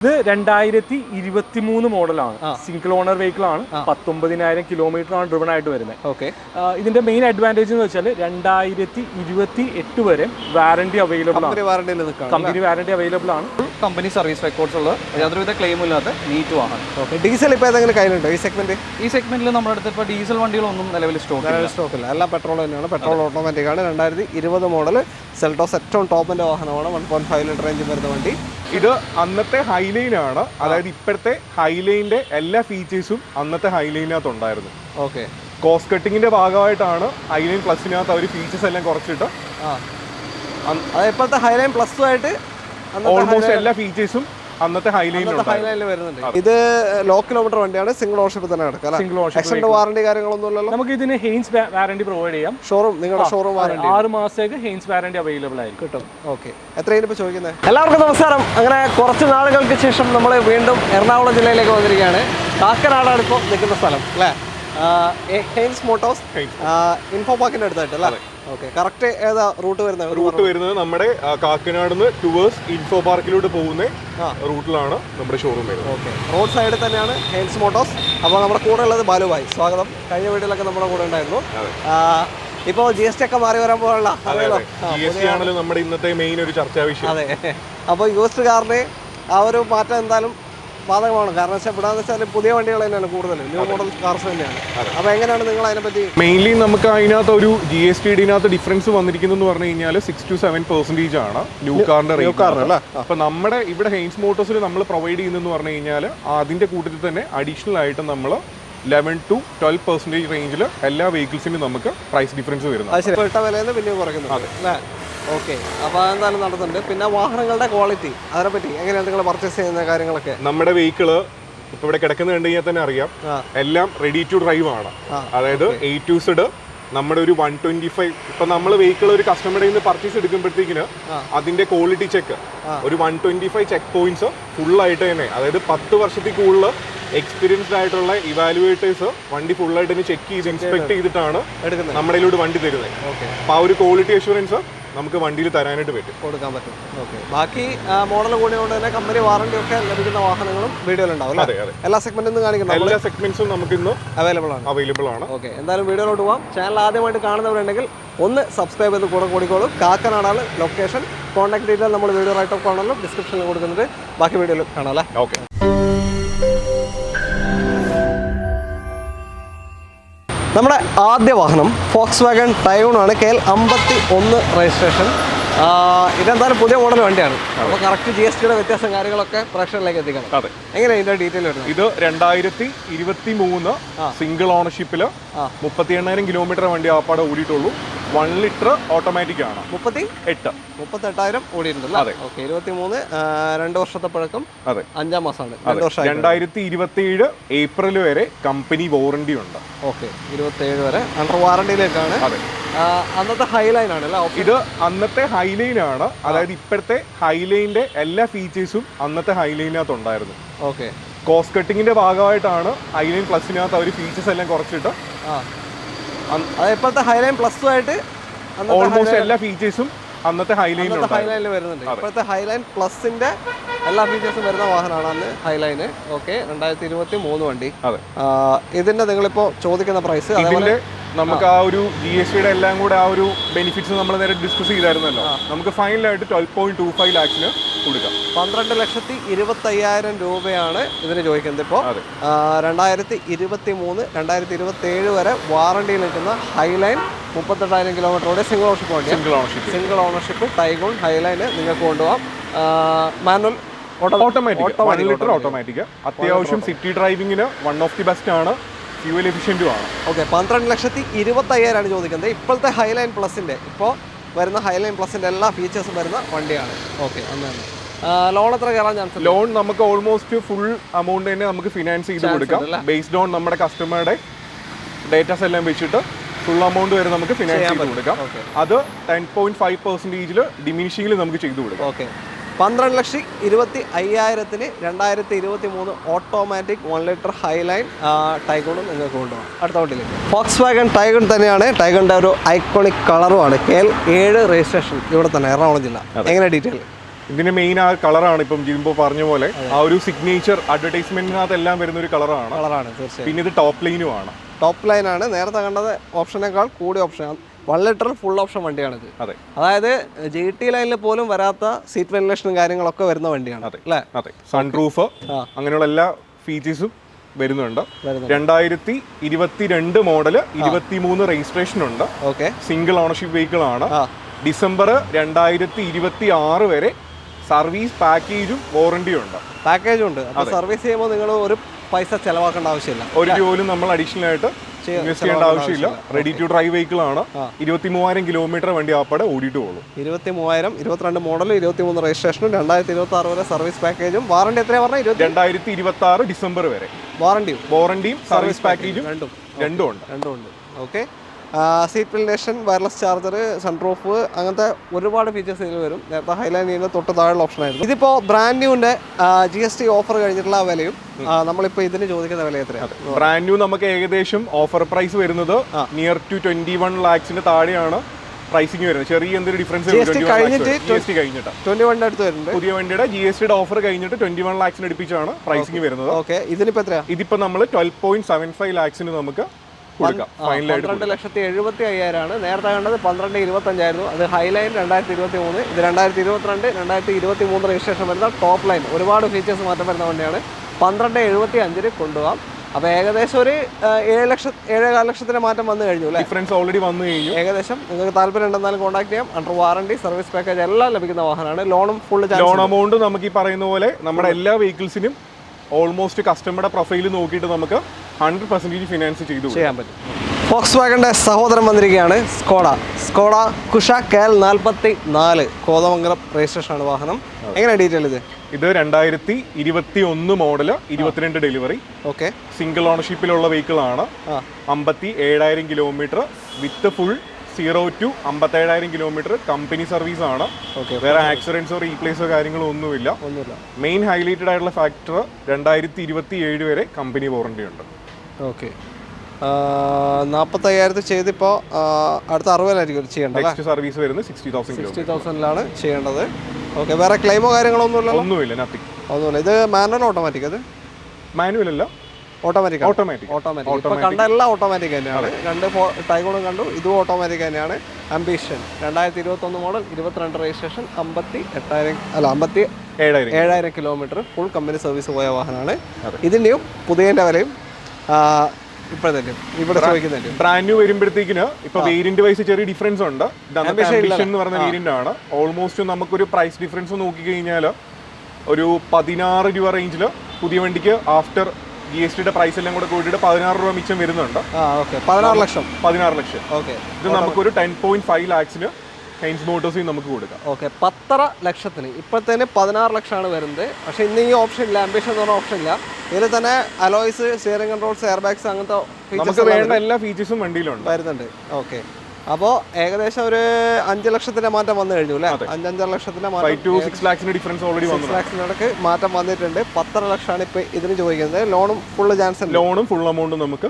ഇത് 2023 മോഡലാണ്. Single owner vehicle ആണ്. 19,000 കിലോമീറ്റർ ആണ് ഡ്രിവൺ ആയിട്ട് വരുന്നത്. ഓക്കെ. ഇതിന്റെ മെയിൻ അഡ്വാൻറ്റേജ് എന്ന് വെച്ചാൽ 2028 വരെ വാറണ്ടി അവൈലബിൾ ആണ്. കമ്പനി വാറണ്ടി അവൈലബിൾ ആണ്. കമ്പനി സർവീസ് റെക്കോർഡ്സ് ഉള്ള യാതൊരുവിധ ക്ലെയിമും ഇല്ലാത്ത നീറ്റുമാണ്. ഓക്കെ. ഡീസൽ ഇപ്പോൾ ഏതെങ്കിലും കയ്യിലുണ്ടോ ഈ സെഗ്മെന്റ്? ഈ സെഗ്മെന്റിൽ നമ്മുടെ അടുത്ത് ഇപ്പോൾ ഡീസൽ വണ്ടികളൊന്നും നിലവിൽ സ്റ്റോക്കില്ല. എല്ലാം പെട്രോൾ തന്നെയാണ്. പെട്രോൾ ഓട്ടോമാറ്റിക് ആണ്. 2020 മോഡൽ സെൽട്ടോസ് ഏറ്റവും ടോപ്പിന്റെ വാഹനമാണ്. 1.5 ലിറ്റർ എഞ്ചിൻ വരുന്ന വണ്ടി. ഇത് അന്നത്തെ ഹൈലൈൻ ആണ്. അതായത് ഇപ്പോഴത്തെ ഹൈലൈനിന്റെ എല്ലാ ഫീച്ചേഴ്സും അന്നത്തെ ഹൈലൈനകത്ത് ഉണ്ടായിരുന്നു. ഓക്കെ. കോസ്റ്റ് കട്ടിങ്ങിന്റെ ഭാഗമായിട്ടാണ് ഹൈലൈൻ പ്ലസിനകത്ത് അവർ ഫീച്ചേഴ്സ് എല്ലാം കുറച്ചിട്ട് അത് ഇപ്പോഴത്തെ ഹൈലൈൻ പ്ലസ് ആയിട്ട് ഓൾമോസ്റ്റ് എല്ലാ ഫീച്ചേഴ്സും അന്നത്തെ ഹൈലൈനിൽ വരുന്നുണ്ട്. ഇത് ലോ കിലോമീറ്റർ വണ്ടിയാണ്. സിംഗിൾ ഓണർഷിപ്പ് തന്നെ നടക്കാം. സിംഗിൾ ഓണർഷിപ്പ് വാറണ്ടി കാര്യങ്ങളൊന്നും ഇല്ലല്ലോ. നമുക്ക് ഇതിന് ഹെയിൻസ് വാറണ്ടി പ്രൊവൈഡ് ചെയ്യാം. ഷോറൂം നിങ്ങളുടെ ഷോറൂം വാറണ്ടി 6 മാസത്തേക്ക് ഹെയിൻസ് വാറണ്ടി അവൈലബിൾ ആയിരിക്കും. കിട്ടും. ഓക്കെ. എത്രയാണ് ഇപ്പോൾ ചോദിക്കുന്നത്? എല്ലാവർക്കും നമസ്കാരം. അങ്ങനെ കുറച്ച് നാളുകൾക്ക് ശേഷം നമ്മൾ വീണ്ടും എറണാകുളം ജില്ലയിലേക്ക് വന്നിരിക്കുകയാണ്. കാക്കനാടാണ് ഇപ്പോൾ നിൽക്കുന്ന സ്ഥലം അല്ലേ? ഹെയിൻസ് മോട്ടോഴ്സ് ഇൻഫോ പാർക്കിന്റെ അടുത്തായിട്ട് അല്ലേ? ഓക്കെ. കറക്റ്റ് ഏതാ റൂട്ട് വരുന്നത്? നമ്മുടെ കാക്കനാട് നിന്ന് ടുവേഴ്സ് ഇൻഫോ പാർക്കിലോട്ട് പോകുന്ന റൂട്ടിലാണ് നമ്മുടെ ഷോറൂം വരുന്നത്. ഓക്കെ. റോഡ് സൈഡിൽ തന്നെയാണ് ഹെയിൻസ് മോട്ടോഴ്സ്. അപ്പോൾ നമ്മുടെ കൂടെ ഉള്ളത് ബാലുഭായ്. സ്വാഗതം. കഴിഞ്ഞ വീട്ടിലൊക്കെ നമ്മുടെ കൂടെ ഉണ്ടായിരുന്നു. ഇപ്പോൾ GST ഒക്കെ മാറി വരാൻ പോലുള്ള ആണല്ലോ നമ്മുടെ ഇന്നത്തെ മെയിൻ ഒരു ചർച്ചാ വിഷയം. അതെ. അപ്പോൾ യൂസ്ഡ് കാറിന് ആ ഒരു മാറ്റം എന്തായാലും ബാധകമാണ്. കാരണം വെച്ചാൽ ഇവിടെ വെച്ചാൽ പുതിയ വണ്ടികൾ തന്നെയാണ് കൂടുതലും, ന്യൂ മോഡൽ കാർസ് തന്നെയാണ്. അപ്പോൾ എങ്ങനെയാണ് നിങ്ങൾ അതിനെപ്പറ്റി? മെയിൻലി നമുക്ക് അതിനകത്ത് ഒരു GST ഡിഫറൻസ് വന്നിരിക്കുന്നു പറഞ്ഞു കഴിഞ്ഞാൽ 6 to 7% ആണ് ന്യൂ കാറിന്റെ റേറ്റ്. അപ്പൊ നമ്മുടെ ഇവിടെ ഹെയിൻസ് മോട്ടോഴ്സിൽ നമ്മൾ പ്രൊവൈഡ് ചെയ്യുന്നതെന്ന് പറഞ്ഞു കഴിഞ്ഞാൽ അതിന്റെ കൂട്ടത്തിൽ തന്നെ അഡീഷണൽ ആയിട്ട് നമ്മൾ 11 to 12% റേഞ്ചിൽ എല്ലാ വെഹിക്കിൾസിനും നമുക്ക് പ്രൈസ് ഡിഫറൻസ് വരുന്നത്. ഇട്ട വിലയിൽ പിന്നെ കുറയ്ക്കുന്നു അല്ലേ? ഓക്കെ. അപ്പോൾ എന്തായാലും നടത്തുന്നുണ്ട്. പിന്നെ വാഹനങ്ങളുടെ ക്വാളിറ്റി അതിനെപ്പറ്റി എങ്ങനെയാണ് നിങ്ങൾ പർച്ചേസ് ചെയ്യുന്ന കാര്യങ്ങളൊക്കെ? നമ്മുടെ വെഹിക്കിള് ഇപ്പൊ ഇവിടെ കിടക്കുന്നത് കണ്ടു കഴിഞ്ഞാൽ തന്നെ അറിയാം, എല്ലാം റെഡി ടു ഡ്രൈവ് ആണ്. അതായത് A to Z നമ്മുടെ ഒരു 125 ഇപ്പൊ നമ്മൾ വെഹിക്കിൾ ഒരു കസ്റ്റമറുടെ നിന്ന് പർച്ചേസ് എടുക്കുമ്പോഴത്തേക്കിന് അതിന്റെ ക്വാളിറ്റി ചെക്ക് ഒരു 125 ചെക്ക് പോയിന്റ്സ് ഫുൾ ആയിട്ട് തന്നെ, അതായത് 10 വർഷത്തിൽ കൂടുതൽ എക്സ്പീരിയൻസ്ഡ് ആയിട്ടുള്ള ഇവാലുവേറ്റേഴ്സ് വണ്ടി ഫുൾ ആയിട്ട് തന്നെ ചെക്ക് ചെയ്ത് ഇൻസ്പെക്ട് ചെയ്തിട്ടാണ് നമ്മുടെ വണ്ടി തരുന്നത്. അപ്പൊ ആ ഒരു ക്വാളിറ്റി അഷുറൻസ് നമുക്ക് വണ്ടിയിൽ തരാനായിട്ട് കൊടുക്കാൻ പറ്റും. ഓക്കെ. ബാക്കി മോഡൽ കൂടിയോണ്ട് തന്നെ കമ്പനി വാറണ്ടി ഒക്കെ ലഭിക്കുന്ന വാഹനങ്ങളും വീഡിയോയിലുണ്ടാവും. എല്ലാ സെഗ്മെന്റും കാണിക്കണം. എല്ലാ സെഗ്മെന്റ്സും നമുക്ക് ഇന്ന് അവൈലബിൾ ആണ്. ഓക്കെ. എന്തായാലും വീഡിയോയിലോട്ട് പോകാം. ചാനൽ ആദ്യമായിട്ട് കാണുന്നവരുണ്ടെങ്കിൽ ഒന്ന് സബ്സ്ക്രൈബ് ചെയ്ത് കൂടെ കൂടിക്കോളൂ. കാക്കനാടാണ് ലൊക്കേഷൻ. കോൺടാക്ട് ഡീറ്റെയിൽ നമ്മൾ വീഡിയോ റൈറ്റ് ഓഫ് കാണുമല്ലോ, ഡിസ്ക്രിപ്ഷനിൽ കൊടുക്കുന്നുണ്ട്. ബാക്കി വീഡിയോയിൽ കാണാം അല്ലേ? ഓക്കെ. നമ്മുടെ ആദ്യ വാഹനം Volkswagen Tiguan ആണ്. KL 51 registration. ഇതെന്തായാലും പുതിയ മോഡൽ വണ്ടിയാണ്. അപ്പോൾ കറക്റ്റ് GST വ്യത്യാസം കാര്യങ്ങളൊക്കെ പ്രേക്ഷകരിലേക്ക് എത്തിക്കണം. എങ്ങനെയാണ് ഇതിന്റെ ഡീറ്റെയിൽ വരുന്നത്? ഇത് 2023 സിംഗിൾ ഓണർഷിപ്പിൽ 38,000 കിലോമീറ്റർ വണ്ടി ആപ്പാടെ ഓടിയിട്ടുള്ളൂ. 1 ലിറ്റർ ഓട്ടോമാറ്റിക് ആണ്. 38,000 ഓടിയിട്ടുണ്ട്. അതെ. ഓക്കെ. 23 2 വർഷത്തെ പഴക്കം. അതെ. 5-ാം മാസമാണ്. 2027 ഏപ്രിൽ വരെ കമ്പനി വാറണ്ടി ഉണ്ട്. ഓക്കെ. 27 വരെ അണ്ടർ വാറണ്ടിയിലേക്കാണ്. അതെ. അന്നത്തെ ഹൈലൈൻ ആണ്. ഇത് അന്നത്തെ ഹൈലൈൻ ആണ്. അതായത് ഇപ്പോഴത്തെ ഹൈലൈനിന്റെ എല്ലാ ഫീച്ചേഴ്സും അന്നത്തെ ഹൈലൈനകത്ത് ഉണ്ടായിരുന്നു. ഓക്കെ. കോസ്റ്റ് കട്ടിങ്ങിന്റെ ഭാഗമായിട്ടാണ് ഹൈലൈൻ പ്ലസിനകത്ത് അവർ ഫീച്ചേഴ്സ് എല്ലാം കുറച്ചിട്ട് ഇപ്പോഴത്തെ ഹൈലൈൻ പ്ലസ് ആയിട്ട് ഓൾമോസ്റ്റ് എല്ലാ ഫീച്ചേഴ്സും അന്നത്തെ ഹൈലൈനിൽ വരുന്നുണ്ട്. ഇപ്പോഴത്തെ ഹൈലൈൻ പ്ലസിന്റെ എല്ലാ ഫീച്ചേഴ്സും വരുന്ന വാഹനമാണ് അന്ന് ഹൈലൈന്. ഓക്കെ. 2023 വണ്ടി. ഇതിന്റെ നിങ്ങളിപ്പോ ചോദിക്കുന്ന പ്രൈസ് ഇതിന്റെ നമുക്ക് ആ ഒരു GST എല്ലാം കൂടെ ആ ഒരു ബെനിഫിറ്റ്സ് നമ്മൾ നേരെ ഡിസ്കസ് ചെയ്തായിരുന്നല്ലോ. നമുക്ക് ഫൈനലായിട്ട് 12.25 lakhs കൊടുക്കാം. 12,20,000 രൂപയാണ് ഇതിന് ചോദിക്കുന്നത്. ഇപ്പോൾ 2023 2027 വരെ വാറണ്ടിയിൽ നിൽക്കുന്ന ഹൈലൈൻ 38,000 കിലോമീറ്ററോടെ സിംഗിൾ ഓണർഷിപ്പ് വണ്ടിയാണ്. സിംഗിൾ ഓണർഷിപ്പ് Tiguan ഹൈലൈന് നിങ്ങൾക്ക് കൊണ്ടുപോകാം. Manual automatic 1 litre automatic. അത്യാവശ്യം സിറ്റി ഡ്രൈവിങ്ങിന് വൺ ഓഫ് ദി ബെസ്റ്റ് ആണ്. ഫ്യൂവൽ എഫിഷ്യൻറ്റും ആണ്. ഓക്കെ. 12,20,000 ചോദിക്കുന്നത്. ഇപ്പോഴത്തെ ഹൈലൈൻ പ്ലസിന്റെ ഇപ്പോൾ വരുന്ന ഹൈലൈൻ പ്ലസിന്റെ എല്ലാ ഫീച്ചേഴ്സും വരുന്ന വണ്ടിയാണ്. ഓക്കെ. അന്നാണ് ലോൺ എത്ര കയറാൻ ചാൻസ്? ലോൺ നമുക്ക് ഓൾമോസ്റ്റ് ഫുൾ എമൗണ്ട് തന്നെ നമുക്ക് ഫിനാൻസ് ചെയ്ത് കൊടുക്കാം. ബേസ്ഡ് ഓൺ നമ്മുടെ കസ്റ്റമറുടെ ഡേറ്റാസ് എല്ലാം വെച്ചിട്ട് ഫുൾ എമൗണ്ട് വരെ നമുക്ക് ഫിനാൻസ് ചെയ്ത് കൊടുക്കാം. അത് 10.5% ഡിമിനിഷിംഗിൽ നമുക്ക് ചെയ്തു കൊടുക്കാം. Okay. 12,25,000 2023 automatic 1 litre Highline Tiguan നിങ്ങൾക്ക് കൊണ്ടുപോകാം. അടുത്ത വണ്ടിയിലേക്ക് Volkswagen Tiguan തന്നെയാണ്. Tiguan ഒരു ഐക്കോണിക് കളറുമാണ്. KL 7 രജിസ്ട്രേഷൻ ഇവിടെ തന്നെ എറണാകുളം ജില്ല. എങ്ങനെ ഡീറ്റെയിൽ? ഇതിന്റെ മെയിൻ ആ കളറാണ് ഇപ്പം ജിംബോ പറഞ്ഞ പോലെ ആ ഒരു സിഗ്നേച്ചർ അഡ്വർടൈസ്മെന്റിനകത്ത് എല്ലാം വരുന്ന ഒരു കളറാണ്. തീർച്ചയായും. പിന്നെ ഇത് ടോപ്പ് ലൈനും ആണ്. ടോപ്പ് ലൈനാണ്. നേരത്തെ കണ്ടത് ഓപ്ഷനേക്കാൾ കൂടിയ ഓപ്ഷൻ. 1 ലിറ്റർ ഫുൾ ഓപ്ഷൻ വണ്ടിയാണിത്. അതെ. അതായത് GT ലൈനിൽ പോലും വരാത്ത സീറ്റ് വെന്റിലേഷനും കാര്യങ്ങളൊക്കെ വരുന്ന വണ്ടിയാണ്. അല്ലേ? അതെ. സൺറൂഫ് അങ്ങനെയുള്ള എല്ലാ ഫീച്ചേഴ്സും വരുന്നുണ്ട്. 2022 മോഡല്, 23 രജിസ്ട്രേഷൻ ഉണ്ട്. ഓക്കെ. സിംഗിൾ ഓണർഷിപ്പ് വെഹിക്കിൾ ആണ്. ഡിസംബർ 2026 വരെ സർവീസ് പാക്കേജും വാറണ്ടിയും ഉണ്ട്. പാക്കേജും ഉണ്ട്. അപ്പോൾ സർവീസ് ചെയ്യുമ്പോൾ നിങ്ങൾ ഒരു പൈസ ചെലവാക്കേണ്ട ആവശ്യമില്ല. ഒരു രൂപ പോലും നമ്മൾ അഡീഷണൽ ആയിട്ട് ഇൻവെസ്റ്റ് ചെയ്യേണ്ട ആവശ്യമില്ല. റെഡി ടു ഡ്രൈവ് വെഹിക്കിൾ ആണ്. 23,000 കിലോമീറ്റർ വണ്ടി ആപ്പാടെ ഓടിയിട്ട് പോകും. 23,000, 22 മോഡൽ, 23 രജിസ്ട്രേഷനും 2026 വരെ സർവീസ് പാക്കേജും. വാറണ്ടി എത്രയാണ് പറഞ്ഞാൽ? 2026 ഡിസംബർ വരെ വാറണ്ടിയും സർവീസ് പാക്കേജും രണ്ടും ഉണ്ട്. Okay. Seat ventilation, wireless charger, sunroof, അങ്ങനത്തെ ഒരുപാട് ഫീച്ചേഴ്സ് ഇതിൽ വരും. നേരത്തെ ഹൈലൈൻ ചെയ്യുന്ന തൊട്ട് താഴെയുള്ള ഓപ്ഷൻ ആയിരുന്നു. ഇതിപ്പോൾ ബ്രാൻഡ് ന്യൂവിൻ്റെ GST ഓഫർ കഴിഞ്ഞിട്ടുള്ള വിലയും നമ്മളിപ്പോൾ ഇതിന് ചോദിക്കുന്ന വില എത്രയാണ്? ബ്രാൻഡ് ന്യൂ നമുക്ക് ഏകദേശം ഓഫർ പ്രൈസ് വരുന്നത് നിയർ ടു 21 lakhs താഴെയാണ് പ്രൈസിങ് വരുന്നത്. ചെറിയ എന്തൊരു ഡിഫറൻസ് കഴിഞ്ഞിട്ട് 21 അടുത്ത് വരുന്നുണ്ട്. പുതിയ വണ്ടിയുടെ GST ഓഫർ കഴിഞ്ഞിട്ട് 21 lakhs അടുപ്പിച്ചാണ് പ്രൈസിങ് വരുന്നത്. ഓക്കെ. ഇതിനിപ്പോൾ എത്രയാണ്? ഇതിപ്പോൾ നമ്മൾ 12.75 lakhs നമുക്ക് 12,75,000 നേരത്തെ കണ്ടത് 12,25 ആയിരുന്നു. അത് ഹൈലൈൻ 2023, ഇത് 2022, 2023 രജിസ്ട്രേഷൻ വരുന്ന ടോപ്പ് ലൈൻ. ഒരുപാട് ഫീച്ചേഴ്സ് മാറ്റം വരുന്ന വണ്ടിയാണ്. 12,75 കൊണ്ടുപോകാം. അപ്പോൾ ഏകദേശം ഒരു 7,5 ലക്ഷത്തിന് മാറ്റം വന്നു കഴിഞ്ഞു അല്ലേ? ഡിഫറൻസ് ഓൾറെഡി വന്നു കഴിഞ്ഞു. ഏകദേശം നിങ്ങൾക്ക് താല്പര്യം ഉണ്ടെന്നാലും കോൺടാക്ട് ചെയ്യാം. അണ്ടർ വാറണ്ടി, സർവീസ് പാക്കേജ് എല്ലാം ലഭിക്കുന്ന വാഹനമാണ്. ലോണും ഫുൾ ലോൺ എമൗണ്ട് നമുക്ക് ഈ പറയുന്ന പോലെ നമ്മുടെ എല്ലാ വെഹിക്കിൾസിനും ഓൾമോസ്റ്റ് കസ്റ്റമറുടെ പ്രൊഫൈൽ നോക്കിയിട്ട് നമുക്ക് 100% ഫിനാൻസ് ചെയ്യാൻ പറ്റും. ഫോക്സ്വാഗന്റെ സഹോദരൻ വന്നിരിക്കുകയാണ്. Skoda Kushaq KL44, Kothamangalam registration ആണ് വാഹനം. എങ്ങനെ ഡീറ്റെയിൽ ഇത്? ഇത് 2021 മോഡല്, 22 ഡെലിവറി. ഓക്കെ. സിംഗിൾ ഓണർഷിപ്പിലുള്ള വെഹിക്കിൾ ആണ്. 57,000 kilometre with full 0 to 57,000 kilometre company service ആണ്. വേറെ ആക്സിഡൻസോ റീപ്ലേസോ കാര്യങ്ങളോ ഒന്നുമില്ല. മെയിൻ ഹൈലൈറ്റഡ് ആയിട്ടുള്ള ഫാക്ടർ 2027 വരെ കമ്പനി വാറണ്ടി ഉണ്ട്. ഓക്കെ. 45,000 ചെയ്തിപ്പോൾ അടുത്ത 60,000 ചെയ്യേണ്ടത്. നെക്സ്റ്റ് സർവീസ് വരുന്നത് 60,000 ചെയ്യേണ്ടത്. ഓക്കെ. വേറെ ക്ലെയിമോ കാര്യങ്ങളോ ഒന്നുമില്ല? ഒന്നുമില്ല. ഇത് മാനുവൽ ഓട്ടോമാറ്റിക്? അത് മാനുവൽ അല്ല, ഓട്ടോമാറ്റിക്. ഇപ്പോൾ കണ്ട എല്ലാം ഓട്ടോമാറ്റിക് തന്നെയാണ്. 2 ടൈഗോണും കണ്ടു, ഇതും ഓട്ടോമാറ്റിക് തന്നെയാണ്. Ambition 2021 model, 22 registration, 57,000 kilometre full company service പോയ വാഹനമാണ്. ഇതിൻ്റെയും പുതിയതിൻ്റെ വിലയും ഇവിടെ ചോദിക്കുന്നുണ്ട്. ബ്രാൻഡ് ന്യൂ വരുമ്പോഴത്തേക്കിന് ഇപ്പൊ വേരിയന്റ് വൈസ് ചെറിയ ഡിഫറൻസ് ഉണ്ട്. അംബിഷൻ എന്ന് പറയുന്ന വേരിയന്റ് ആണ്. ഓൾമോസ്റ്റ് നമുക്കൊരു പ്രൈസ് ഡിഫറൻസ് നോക്കി കഴിഞ്ഞാൽ ഒരു 16 രൂപ റേഞ്ചിൽ പുതിയ വണ്ടിക്ക് ആഫ്റ്റർ GST പ്രൈസ് എല്ലാം കൂടെ കൂട്ടിയിട്ട് 16 രൂപ മിച്ചം വരുന്നുണ്ട്. 16 ലക്ഷം. ഓക്കെ. ഇത് നമുക്കൊരു 10.5 lakhs ഹൈൻസ് മോട്ടോഴ്സിൽ നമുക്ക് കൊടുക്കാം. ഓക്കെ. 10 ലക്ഷത്തിന് ഇപ്പോഴത്തേന് 16 ലക്ഷമാണ് വരുന്നത്. പക്ഷേ ഇന്ന് ഈ ഓപ്ഷൻ ഇല്ല, അംബിഷൻ എന്ന് പറഞ്ഞ ഓപ്ഷൻ ഇല്ല. ഇതിൽ തന്നെ alloys, steering controls, air bags, അങ്ങനത്തെ നമുക്ക് വേണ്ട എല്ലാ ഫീച്ചേഴ്സും വണ്ടിയിലുണ്ട് വരുന്നുണ്ട്. ഓക്കെ. അപ്പോൾ ഏകദേശം ഒരു 5 ലക്ഷത്തിന്റെ മാറ്റം വന്നു കഴിഞ്ഞു അല്ലേ? 5-5.5 ലക്ഷത്തിന്റെ മാറ്റം, 6 lakhs ഡിഫറൻസ് ഓൾറെഡി 6 ലക്ഷത്തിനടുക്ക് മാറ്റം വന്നിട്ടുണ്ട്. 10 ലക്ഷമാണ് ഇപ്പൊ ഇതിന് ചോദിക്കുന്നത്. ലോണും ഫുൾ ചാൻസ് ഉണ്ട്. ലോണും ഫുൾ എമൗണ്ടും നമുക്ക്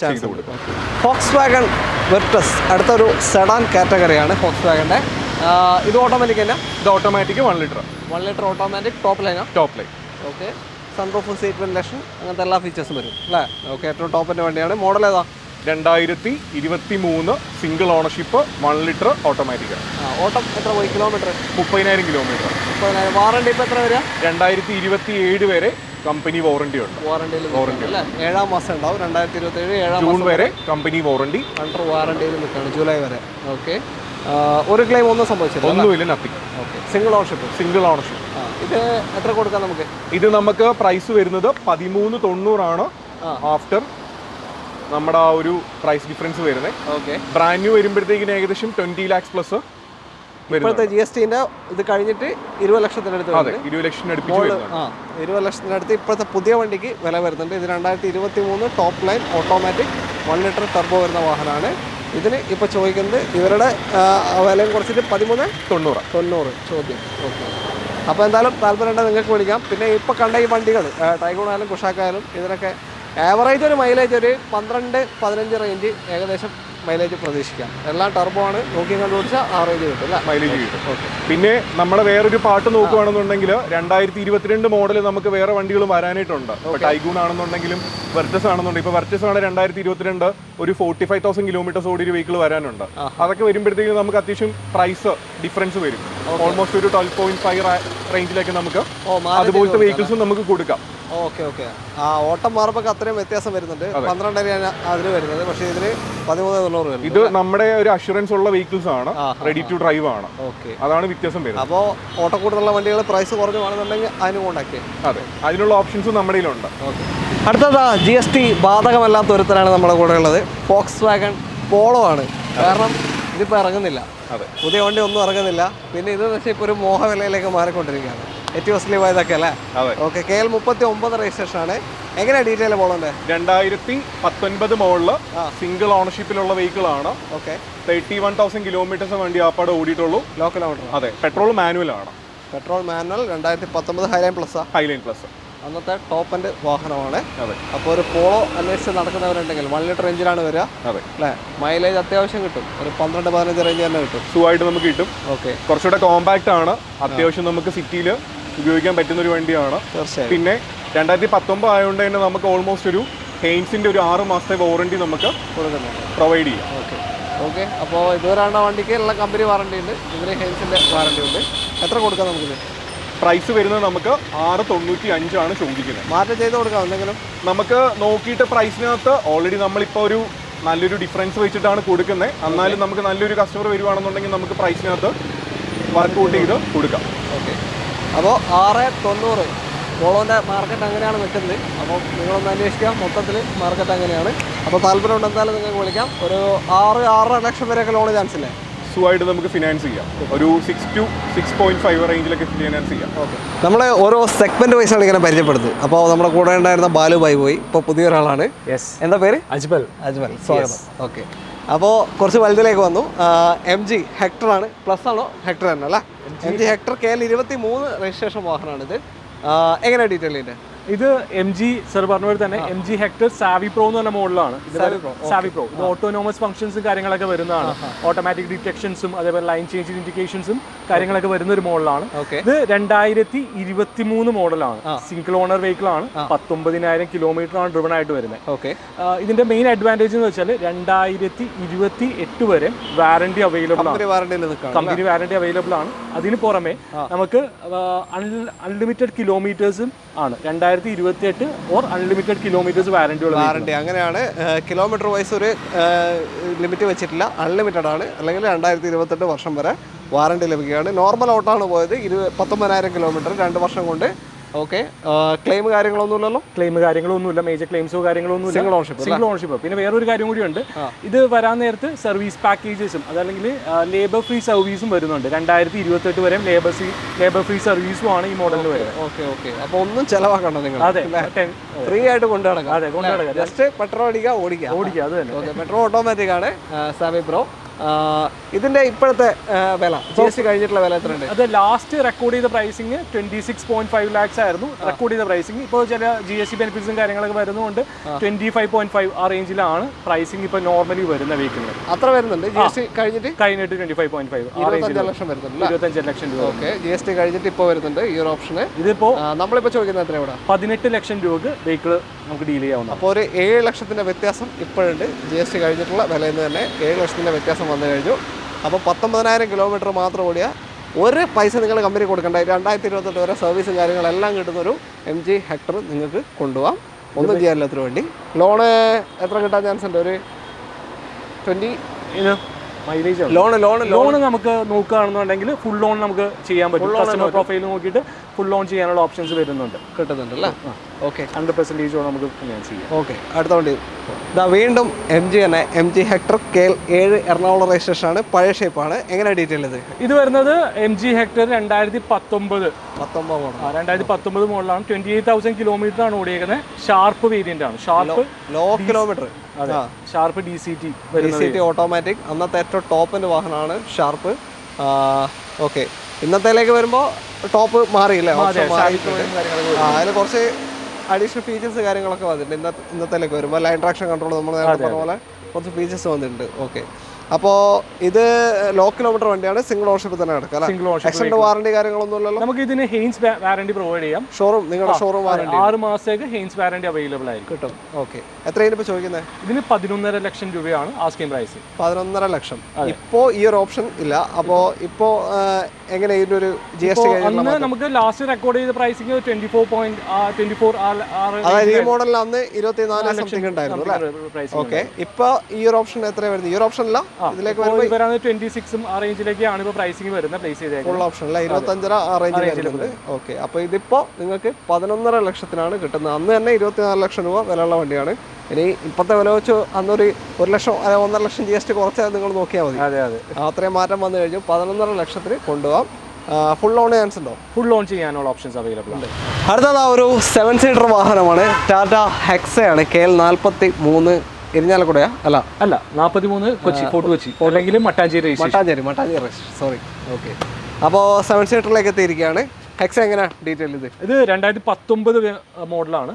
ചാൻസ് കൊടുക്കാം. ഫോക്സ്വാഗൺ വെർട്ടസ് അടുത്തൊരു സെഡാൻ കാറ്റഗറിയാണ് ഫോക്സ്വാഗന്റെ. ഇത് ഓട്ടോമാറ്റിക് തന്നെ? ഇത് automatic 1 litre automatic top line. Okay. Sunroof, seat ventilation, അങ്ങനത്തെ എല്ലാ ഫീച്ചേഴ്സും വരും അല്ലേ? ഓക്കെ. ഏറ്റവും ടോപ്പിന്റെ വണ്ടിയാണ്. മോഡൽ ഏതാ? 2023 സിംഗിൾ ഓണർഷിപ്പ് 1 ലിറ്റർ ഓട്ടോമാറ്റിക്. ഓട്ടം എത്ര പോയി? Kilometre 30,000 kilometre. വാറണ്ടി ഇപ്പോൾ എത്ര വരിക? 2027 വരെ കമ്പനി വാറണ്ടി ഉണ്ട്. വാറണ്ടി അല്ലേ? 7 മാസം ഉണ്ടാവും. 2027 ജൂൺ വരെ കമ്പനി വാറണ്ടി. അണ്ടർ വാറണ്ടിയിൽ നിൽക്കുകയാണ് ജൂലൈ വരെ. ഓക്കെ. ഒരു ക്ലെയിം ഒന്നും സംഭവിച്ചില്ല? ഒന്നുമില്ല, നത്തിങ്. ഓക്കെ. Single ownership. ഇത് എത്ര കൊടുക്കാം നമുക്ക്? ഇത് നമുക്ക് പ്രൈസ് വരുന്നത് 1390 ആണ് ആഫ്റ്റർ നമ്മുടെ ആ ഒരു പ്രൈസ് ഡിഫറൻസ് വരുന്നത്. ഓക്കെ. ബ്രാൻഡ് ന്യൂ വരുമ്പോഴത്തേക്കിന് ഏകദേശം 20 lakhs പ്ലസ്. ഇപ്പോഴത്തെ GST ഇത് കഴിഞ്ഞിട്ട് 20 ലക്ഷത്തിനടുത്ത് 20 ലക്ഷത്തിനടുപ്പിച്ച് 20 ലക്ഷത്തിനടുത്ത് ഇപ്പോഴത്തെ പുതിയ വണ്ടിക്ക് വില വരുന്നുണ്ട്. ഇത് 2023 top line automatic 1 litre turbo വരുന്ന വാഹനമാണ്. ഇതിന് ഇപ്പോൾ ചോദിക്കുന്നത് ഇവരുടെ വിലയും കുറച്ചിട്ട് 1390 ചോദ്യം. ഓക്കെ. അപ്പോൾ എന്തായാലും താല്പര്യമുണ്ടെങ്കിൽ നിങ്ങൾക്ക് വിളിക്കാം. പിന്നെ ഇപ്പോൾ കണ്ട ഈ വണ്ടികൾ ടൈഗോൺ ആയാലും കുഷാക്കായാലും ഇതിനൊക്കെ ആവറേജ് ഒരു മൈലേജ് ഒരു 12-15 റേഞ്ച് ഏകദേശം മൈലേജ് പ്രതീക്ഷിക്കാം. എല്ലാം ടർബോ ആണ്, നോക്കി കണ്ടുപിടിച്ചാൽ ആ റേഞ്ച് കിട്ടും അല്ലേ? മൈലേജ് കിട്ടും. പിന്നെ നമ്മളെ വേറൊരു പാട്ട് നോക്കുകയാണെന്നുണ്ടെങ്കിൽ 2022 മോഡൽ നമുക്ക് വേറെ വണ്ടികൾ വരാനായിട്ടുണ്ട്. ടൈഗൂൺ ആണെന്നുണ്ടെങ്കിലും വെർട്ടസ് ആണെന്നുണ്ടെങ്കിൽ ഇപ്പോൾ വെർട്ടസ് ആണ് 2022 ഒരു 45,000 കിലോമീറ്റേഴ്സ് ഓടി ഒരു വെഹിക്കിൾ വരാനുണ്ട്. അതൊക്കെ വരുമ്പോഴത്തേക്കും നമുക്ക് അത്യാവശ്യം പ്രൈസ് ഡിഫറൻസ് വരും. ഓൾമോസ്റ്റ് ഒരു 12.5 റേഞ്ചിലേക്ക് നമുക്ക് അതുപോലത്തെ വെഹിക്കിൾസും നമുക്ക് കൊടുക്കാം. Okay okay. ആ ഓട്ടം മാറുമ്പോൾ അത്രയും വ്യത്യാസം വരുന്നുണ്ട്. 12,000 അതിന് വരുന്നത്, പക്ഷേ ഇതിന് 13,900 വരും. ഇത് നമ്മുടെ ഒരു അഷുറൻസ് ഉള്ള വെഹിക്കിൾസ് ആണ്, റെഡി ടു ഡ്രൈവ് ആണ്. ഓക്കെ, അതാണ് വ്യത്യാസം വരുന്നത്. അപ്പോൾ ഓട്ടക്കൂടുതലുള്ള വണ്ടികൾ പ്രൈസ് കുറഞ്ഞു വേണമെന്നുണ്ടെങ്കിൽ അതിന് കോണ്ടാക്ട് ചെയ്യാം. അതെ, അതിനുള്ള ഓപ്ഷൻസും നമ്മുടെ കയ്യിലുണ്ട്. ഓക്കെ. അടുത്തതാ GST ബാധകമല്ലാത്ത ഒരുത്തരാണ് നമ്മുടെ കൂടെ ഉള്ളത്. ഫോക്സ് വാഗൺ പോളോ ആണ്. കാരണം ഇതിപ്പോൾ ഇറങ്ങുന്നില്ല, പുതിയ വണ്ടി ഒന്നും ഇറങ്ങുന്നില്ല. പിന്നെ ഇതെന്ന് വെച്ചാൽ ഇപ്പോൾ ഒരു മോഹവിലയിലേക്ക് മാറിക്കൊണ്ടിരിക്കുകയാണ്. ഏറ്റവും ആയതൊക്കെ അല്ലേ? ഓക്കെ. KL 39 രജിസ്ട്രേഷൻ ആണ്. എങ്ങനെയാണ് ഡീറ്റെയിൽ പോളോന്റെ? 2019 മോഡല് സിംഗിൾ ഓണർഷിപ്പിലുള്ള വെഹിക്കിൾ ആണ്. ഓക്കെ. 31,000 കിലോമീറ്റേഴ്സ് വണ്ടി ആപ്പാടെ ഓടിയിട്ടുള്ളൂ. Low kilometre. അതെ, പെട്രോൾ മാനുവൽ ആണ്. Petrol manual 2019 Highline plus. Highline plus അന്നത്തെ ടോപ്പ് എൻഡ് വാഹനമാണ്. അപ്പോൾ ഒരു പോളോ അന്വേഷിച്ച് നടക്കുന്നവരുണ്ടെങ്കിൽ 1 ലിറ്റർ എഞ്ചിനാണ് വരിക അല്ലേ? മൈലേജ് അത്യാവശ്യം കിട്ടും, ഒരു 12-15 റേഞ്ച് തന്നെ കിട്ടും. സുഖമായിട്ട് നമുക്ക് കിട്ടും. ഓക്കെ. കുറച്ചുകൂടെ കോമ്പാക്ട് ആണ്, അത്യാവശ്യം നമുക്ക് സിറ്റിയിൽ ഉപയോഗിക്കാൻ പറ്റുന്ന ഒരു വണ്ടിയാണ്. തീർച്ചയായും. പിന്നെ 2019 ആയതുകൊണ്ട് തന്നെ നമുക്ക് ഓൾമോസ്റ്റ് ഒരു ഹെയിൻസിന്റെ ഒരു 6 മാസത്തെ വാറണ്ടി നമുക്ക് പ്രൊവൈഡ് ചെയ്യാം. Okay okay. അപ്പോൾ ഇതുവരെയാണ് വണ്ടിക്ക് എല്ലാ കമ്പനി വാറണ്ടി ഉണ്ട്, ഇതിന് ഹെയിൻസിന്റെ വാറണ്ടി ഉണ്ട്. എത്ര കൊടുക്കാം നമുക്കിത്? പ്രൈസ് വരുന്നത് നമുക്ക് 695 ആണ് ചോദിക്കുന്നത്. മാറ്റം ചെയ്ത് കൊടുക്കാം എന്തെങ്കിലും? നമുക്ക് നോക്കിയിട്ട് പ്രൈസിനകത്ത് ഓൾറെഡി നമ്മളിപ്പോൾ ഒരു നല്ലൊരു ഡിഫറൻസ് വെച്ചിട്ടാണ് കൊടുക്കുന്നത്. എന്നാലും നമുക്ക് നല്ലൊരു കസ്റ്റമർ വരുവാണെന്നുണ്ടെങ്കിൽ നമുക്ക് പ്രൈസിനകത്ത് വർക്കൗട്ട് ചെയ്ത് കൊടുക്കാം. ഓക്കെ. അപ്പോൾ 690 പോളോൻ്റെ മാർക്കറ്റ് അങ്ങനെയാണ് നിൽക്കുന്നത്. അപ്പോൾ നിങ്ങളൊന്ന് അന്വേഷിക്കാം, മൊത്തത്തിൽ മാർക്കറ്റ് അങ്ങനെയാണ്. അപ്പോൾ താല്പര്യമുണ്ട് എന്തായാലും നിങ്ങൾക്ക് വിളിക്കാം. ഒരു 6-6.5 ലക്ഷം വരെയൊക്കെ ലോൺ ചാൻസ് ഇല്ലേ? സുഖമായിട്ട് നമുക്ക് ഫിനാൻസ് ചെയ്യാം. ഒരു 6 to 6.5 റേഞ്ചിലൊക്കെ ഫിനാൻസ് ചെയ്യാം. ഓക്കെ. നമ്മൾ ഓരോ സെഗ്മെന്റ് വൈസാണ് ഇങ്ങനെ പരിചയപ്പെടുന്നത്. അപ്പോൾ നമ്മുടെ കൂടെ ഉണ്ടായിരുന്ന ബാലു ഭായി പോയി, ഇപ്പോൾ പുതിയൊരാളാണ്. എന്താ പേര്? അജ്മൽ. സ്വാഗതം. ഓക്കെ. അപ്പോൾ കുറച്ച് വലുതിലേക്ക് വന്നു. MG ഹെക്ടർ ആണ്. പ്ലസ് ആണോ ഹെക്ടർ തന്നെ അല്ലേ? MG ഹെക്ടർ KL 23 രജിസ്ട്രേഷൻ വാഹനമാണിത്. എങ്ങനെയാണ് ഡീറ്റെയിൽ ഇതിൻ്റെ? ഇത് MG സർ പറഞ്ഞ പോലെ തന്നെ MG ഹെക്ടർ സാവി പ്രോ എന്ന് പറഞ്ഞ മോഡലാണ്. സാവി പ്രോ ഇത് ഓട്ടോനോമസ് ഫംഗ്ഷൻസും കാര്യങ്ങളൊക്കെ വരുന്നതാണ്. ഓട്ടോമാറ്റിക് ഡിറ്റക്ഷൻസും അതേപോലെ ലൈൻ ചേഞ്ച് ഇൻഡിക്കേഷൻസും കാര്യങ്ങളൊക്കെ വരുന്ന ഒരു മോഡലാണ്. ഇത് 2023 മോഡലാണ്. സിംഗിൾ ഓണർ വെഹിക്കിൾ ആണ്. 19,000 കിലോമീറ്റർ ആണ് ഡ്രിവൺ ആയിട്ട് വരുന്നത്. ഓക്കെ. ഇതിന്റെ മെയിൻ അഡ്വാൻറ്റേജ് എന്ന് വെച്ചാൽ 2028 വരെ വാറണ്ടി അവൈലബിൾ ആണ്. കമ്പനി വാറണ്ടി അവൈലബിൾ ആണ്. അതിന് പുറമെ നമുക്ക് അൺലിമിറ്റഡ് കിലോമീറ്റേഴ്സും ആണ്. 2028 ഓർ അൺലിമിറ്റഡ് കിലോമീറ്റേഴ്സ് വാറണ്ടി. അങ്ങനെയാണ്. കിലോമീറ്റർ വൈസ് ഒരു ലിമിറ്റ് വെച്ചിട്ടില്ല, അൺലിമിറ്റഡ് ആണ്. അല്ലെങ്കിൽ 2028 വർഷം വരെ വാറണ്ടി ലഭിക്കുകയാണ്. നോർമൽ ഓട്ടാണ് പോയത്. 19,000 കിലോമീറ്റർ 2 വർഷം കൊണ്ട്. ഓക്കെ. ക്ലെയിം കാര്യങ്ങളൊന്നുമില്ലല്ലോ? മേജർ ക്ലെയിംസോ കാര്യങ്ങളൊന്നുമില്ല. Single ownership. പിന്നെ വേറൊരു കാര്യം കൂടിയുണ്ട്. ഇത് വരാൻ നേരത്ത് സർവീസ് പാക്കേജസും അതല്ലെങ്കിൽ ലേബർ ഫ്രീ സർവീസും വരുന്നുണ്ട്. 2028 വരെ ലേബർ ഫ്രീ സർവീസും ആണ് ഈ മോഡലിൽ വരുന്നത്. Okay okay. അപ്പോൾ ഒന്നും ചിലവാക്കണ്ട നിങ്ങൾ. അതെ, ഫ്രീ ആയിട്ട് കൊണ്ടുനടക്കാം. അതെ, കൊണ്ടുനടക്കാം. ജസ്റ്റ് പെട്രോൾ അടിക്കുക, ഓടിക്കുക. അത് തന്നെ. ഓക്കെ. പെട്രോൾ ഓട്ടോമാറ്റിക് ആണ്. Savvy pro. ഇതിന്റെ ഇപ്പോഴത്തെ വില, GST കഴിഞ്ഞിട്ടുള്ള വില എത്രയുണ്ട്? അത് ലാസ്റ്റ് റെക്കോർഡ് ചെയ്ത പ്രൈസിങ് 26.5 lakhs ആയിരുന്നു റെക്കോർഡ് ചെയ്ത പ്രൈസിങ്. ഇപ്പോൾ ചില GST ബെനിഫിറ്റ്സും കാര്യങ്ങളൊക്കെ വരുന്നതുകൊണ്ട് 25.5 ആ റേഞ്ചിലാണ് പ്രൈസിങ് ഇപ്പോൾ നോർമലി വരുന്ന വെഹിക്കിളിന്. അത്ര വരുന്നുണ്ട്. GST കഴിഞ്ഞിട്ട് 25.5 25 ലക്ഷം വരുന്നുണ്ട്. 25 ലക്ഷം രൂപ. ഓക്കെ. GST കഴിഞ്ഞിട്ട് ഇപ്പോൾ വരുന്നുണ്ട് ഈ ഒരു ഓപ്ഷന്. ഇതിപ്പോ നമ്മളിപ്പോൾ ചോദിക്കുന്നത് എത്ര? ഇവിടെ 18 ലക്ഷം രൂപക്ക് വെഹിക്കിൾ നമുക്ക് ഡീൽ ചെയ്യാവുന്ന. അപ്പോൾ ഒരു 7 ലക്ഷത്തിന്റെ വ്യത്യാസം ഇപ്പോഴുണ്ട്. GST കഴിഞ്ഞിട്ടുള്ള വിലയിൽ നിന്ന് തന്നെ 7 ലക്ഷത്തിന്റെ വ്യത്യാസം വന്നു കഴിഞ്ഞു. അപ്പോൾ 19,000 കിലോമീറ്റർ മാത്രം ഓടിയ ഒരു പൈസ നിങ്ങൾ കമ്പനി കൊടുക്കേണ്ട. 2028 വരെ സർവീസും കാര്യങ്ങളെല്ലാം കിട്ടുന്നൊരു MG ഹെക്ടർ നിങ്ങൾക്ക് കൊണ്ടുപോകാം. ഒന്നും ചെയ്യാനില്ലാത്തൊരു വണ്ടി. ലോണ് എത്ര കിട്ടാൻ ചാൻസ് ഉണ്ട്? ഒരു 20 മൈലേജ്. ലോൺ നമുക്ക് നോക്കുകയാണെന്നുണ്ടെങ്കിൽ ഫുൾ ലോൺ നമുക്ക് ചെയ്യാൻ പറ്റും. കസ്റ്റമർ പ്രൊഫൈൽ നോക്കിയിട്ട് ഫുൾ ലോൺ ചെയ്യാനുള്ള ഓപ്ഷൻസ് കിട്ടുന്നുണ്ട് അല്ലേ? ഓക്കെ. 100% ലോൺ നമുക്ക് ഫിനാൻസ് ചെയ്യാം. ഓക്കെ. അടുത്ത വണ്ടി ഇതാ വീണ്ടും MG തന്നെ. MG Hector KL 7 Ernakulam registration ആണ്. പഴയ ഷേപ്പാണ്. എങ്ങനെ ഡീറ്റെയിൽ ഇത് വരുന്നത്? MG ഹെക്ടർ 2019 മോഡലാണ്. 28,000 കിലോമീറ്റർ ആണ് ഓടിയേക്കുന്നത്. ഷാർപ്പ് വേരിയന്റ് ആണ്. Low kilometre. Sharp DCT automatic. അന്നത്തെ ഏറ്റവും ടോപ്പിന്റെ വാഹനമാണ് ഷാർപ്പ്. ഓക്കെ. ഇന്നത്തേലേക്ക് വരുമ്പോൾ ടോപ്പ് മാറിയില്ലേ? അതിൽ കുറച്ച് അഡീഷണൽ ഫീച്ചേഴ്സ് കാര്യങ്ങളൊക്കെ വന്നിട്ടുണ്ട്. ഇന്നത്തേലേക്ക് വരുമ്പോൾ ലൈൻ ട്രാക്ഷൻ കൺട്രോൾ നമ്മൾ നേരത്തെ പറഞ്ഞ പോലെ കുറച്ച് ഫീച്ചേഴ്സ് വന്നിട്ടുണ്ട്. ഓക്കെ, അപ്പോൾ ഇത് ലോ കിലോമീറ്റർ വണ്ടിയാണ്, സിംഗിൾ ഓണർഷിപ്പ് തന്നെ കിടക്കാം. Single ownership. എക്സ്റ്റൻഡ് വാറണ്ടി കാര്യങ്ങളൊന്നും ഇല്ലല്ലോ? നമുക്ക് ഇതിന് ഹെയിൻസ് വാറണ്ടി പ്രൊവൈഡ് ചെയ്യാം. ഷോറൂം, നിങ്ങളുടെ ഷോറൂം വാറണ്ടി 6 മാസത്തേക്ക് ഹെയിൻസ് വാറണ്ടി അവൈലബിൾ ആയിരിക്കും. കിട്ടും. ഓക്കെ, എത്രയാണ് ഇപ്പോൾ ചോദിക്കുന്നത്? ഇതിന് 11.5 ലക്ഷം രൂപയാണ് ആസ്കിംഗ് പ്രൈസ്. 11.5 ലക്ഷം. ഇപ്പോൾ ഈ ഒരു ഓപ്ഷൻ ഇല്ല. അപ്പോൾ ഇപ്പോൾ എങ്ങനെ ഇതിൻ്റെ ഒരു GST അന്ന് നമുക്ക് ലാസ്റ്റ് റെക്കോർഡ് ചെയ്ത പ്രൈസിങ് 24 അതായത് ഈ മോഡലിൽ അന്ന് 24 സംതിങ് ഉണ്ടായിരുന്നു അല്ലേ? ഓക്കെ, ഇപ്പോൾ ഈ ഒരു ഓപ്ഷൻ എത്രയാണ് വരുന്നത്? ഈ ഒരു ഓപ്ഷൻ അല്ല, ഇതിലേക്ക് വരുമ്പോൾ 26 ആ റേഞ്ചിലേക്കാണ് ഇപ്പോൾ പ്രൈസിങ് വരുന്നത്. പ്ലേസ് ചെയ്തേക്കുന്നത് ഫുൾ ഓപ്ഷൻ അല്ല, 25 ആ റേഞ്ചിൽ വരുന്നത്. ഓക്കെ, അപ്പോൾ ഇതിപ്പോൾ നിങ്ങൾക്ക് 11.5 ലക്ഷത്തിനാണ് കിട്ടുന്നത്. അന്ന് തന്നെ 24 ലക്ഷം രൂപ വിലയുള്ള വണ്ടിയാണ്. ഇനി ഇപ്പോഴത്തെ വില വെച്ച് അന്നൊരു 1 ലക്ഷം 1.5 ലക്ഷം GST കുറച്ചാൽ നിങ്ങൾ നോക്കിയാൽ മതി. അതെ അതെ, അത്രയും മാറ്റം വന്നു കഴിഞ്ഞു. 11.5 ലക്ഷത്തിന് കൊണ്ടുപോകാം. ഫുൾ ലോൺ ചാൻസ് ഉണ്ടോ? ഫുൾ ലോൺ ചെയ്യാനുള്ള ഓപ്ഷൻസ് അവൈലബിൾ ഉണ്ട്. അടുത്തത് ഒരു 7 സീറ്റർ വാഹനമാണ്. ടാറ്റ ഹെക്സയാണ്. KL 43 ഇരിഞ്ഞാലക്കുടയാ? അല്ല 43 കൊച്ചി, ഫോർട്ട് കൊച്ചി, അല്ലെങ്കിൽ മട്ടാഞ്ചേരി. മട്ടാഞ്ചേരി സോറി. ഓക്കെ, അപ്പോൾ 7 സീറ്ററിലേക്ക് എത്തിയിരിക്കുകയാണ്. ഹെക്സ എങ്ങനെ ഡീറ്റെയിൽ? ഇത് 2019 മോഡലാണ്.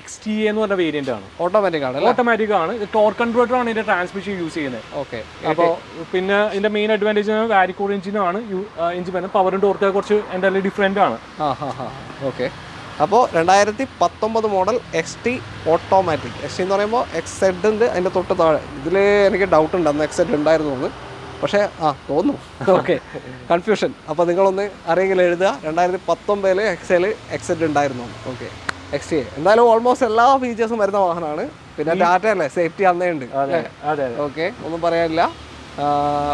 XTA എന്ന് പറഞ്ഞ വേരിയന്റ് ആണ്. ഓട്ടോമാറ്റിക് ആണ്. ഓട്ടോമാറ്റിക് ആണ്. ടോർക്ക് കൺവേർട്ടർ ആണ് ഇതിന്റെ ട്രാൻസ്മിഷൻ യൂസ് ചെയ്യുന്നത്. ഓക്കെ, അപ്പോൾ പിന്നെ ഇതിന്റെ മെയിൻ അഡ്വാൻറ്റേജ് വാരിക്കോഡ് എഞ്ചിനാണ്. എഞ്ചിൻ വരുന്നത് പവറും ടോർക്ക് കുറച്ച് എന്തായാലും ഡിഫറെന്റ് ആണ്. ഓക്കെ, അപ്പോൾ 2019 മോഡൽ XT ഓട്ടോമാറ്റിക്. XT എന്ന് പറയുമ്പോൾ XZ ഉണ്ട് അതിൻ്റെ തൊട്ട് താഴെ. ഇതിൽ എനിക്ക് ഡൗട്ട് ഉണ്ട്, അന്ന് XZ ഉണ്ടായിരുന്നു തോന്നുന്നു, പക്ഷേ തോന്നുന്നു. Okay, confusion. അപ്പോൾ നിങ്ങളൊന്ന് അറിയെങ്കിൽ എഴുതുക. 2019 XL XZ ഉണ്ടായിരുന്നു. ഓക്കെ, XT എന്തായാലും ഓൾമോസ്റ്റ് എല്ലാ ഫീച്ചേഴ്സും വരുന്ന വാഹനമാണ്. പിന്നെ ടാറ്റ അല്ലേ, സേഫ്റ്റി അന്നേ ഉണ്ട്. ഓക്കെ, ഒന്നും പറയാനില്ല.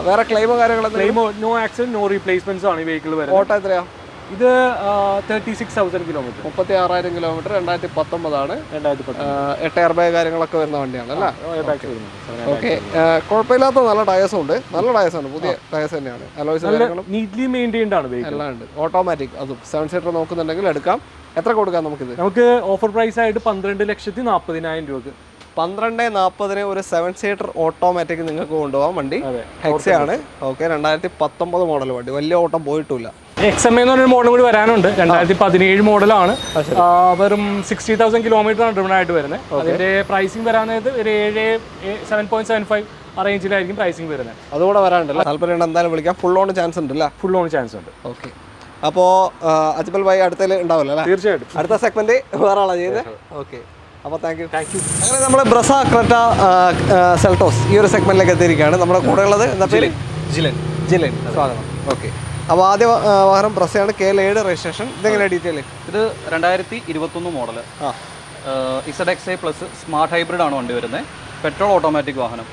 വേറെ ക്ലെയിമോ കാര്യങ്ങളൊന്നും? ക്ലെയിമോ നോ ആക്സിഡന്റ് നോ റീപ്ലേസ്മെന്റ്സ് ആണ് ഈ വെഹിക്കിൾ വരുന്നത്. ഓട്ടോ എത്രയാ? ഇത് 36,000 കിലോമീറ്റർ. 36,000 കിലോമീറ്റർ. 2019 ആണ്. 8 എയർ ബാഗ് കാര്യങ്ങളൊക്കെ വരുന്ന വണ്ടിയാണ് അല്ലേ? ഓക്കെ, കുഴപ്പമില്ലാത്ത നല്ല ടയേഴ്സും ഉണ്ട്. നല്ല ടയേഴ്സാണ്, പുതിയ ടയേഴ്സ് തന്നെയാണ്. അലോയ്സ് കാര്യങ്ങളും നീറ്റ്ലി മെയിൻറ്റെയിൻഡ് ആണ് എല്ലാം ഉണ്ട്. ഓട്ടോമാറ്റിക്, അതും 7 സീറ്റർ നോക്കുന്നുണ്ടെങ്കിൽ എടുക്കാം. എത്ര കൊടുക്കാം നമുക്കിത്? നമുക്ക് ഓഫർ പ്രൈസ് ആയിട്ട് 12,40,000 രൂപക്ക്. 12,40 ഒരു 7 സീറ്റർ ഓട്ടോമാറ്റിക് നിങ്ങൾക്ക് കൊണ്ടുപോകാം വണ്ടി. ഹെക്സ ആണ്. ഓക്കെ, 2019 മോഡൽ വണ്ടി, വലിയ ഓട്ടം പോയിട്ടില്ല. XMA എന്ന് പറഞ്ഞൊരു മോഡൽ കൂടി വരാനുണ്ട്. 2017 മോഡലാണ്. വെറും 60,000 കിലോമീറ്റർ ആണ് ഡ്രിവൺ ആയിട്ട് വരുന്നത്. അതിന്റെ പ്രൈസിങ് വരാനായത് ഒരു 7.75 ആ റേഞ്ചിലായിരിക്കും പ്രൈസിങ് വരുന്നത്. അതുകൂടെ വരാനുണ്ടല്ലോ. താല്പര്യം എന്തായാലും വിളിക്കാം. ഫുൾ ഓൺ ചാൻസ് ഉണ്ട് അല്ലേ? ഫുൾ ഓൺ ചാൻസ് ഉണ്ട്. ഓക്കെ, അപ്പോൾ അജ്മൽ ഭായി അടുത്തതിൽ ഉണ്ടാവില്ല അല്ലേ? തീർച്ചയായിട്ടും. അടുത്ത സെഗ്മെന്റ് വേറെ ആളാണ് ചെയ്യുന്നത്. ഓക്കെ, അപ്പോൾ താങ്ക് യു. അങ്ങനെ നമ്മൾ ബ്രസ ക്രെറ്റ സെൽട്ടോസ് ഈ ഒരു സെഗ്മെന്റിലേക്ക് എത്തിയിരിക്കുകയാണ്. നമ്മുടെ കൂടെ ഉള്ളത് എന്താ പേര്? ജിലൻ. സ്വാഗതം. ഓക്കെ, അപ്പോൾ ആദ്യ വാഹനം ബ്രസയാണ്. KL 7 registration. ഇതെങ്ങനെ ഡീറ്റെയിൽ? ഇത് 2021 model ZXA plus smart hybrid ആണ് വണ്ടി വരുന്നത്. പെട്രോൾ ഓട്ടോമാറ്റിക് വാഹനം.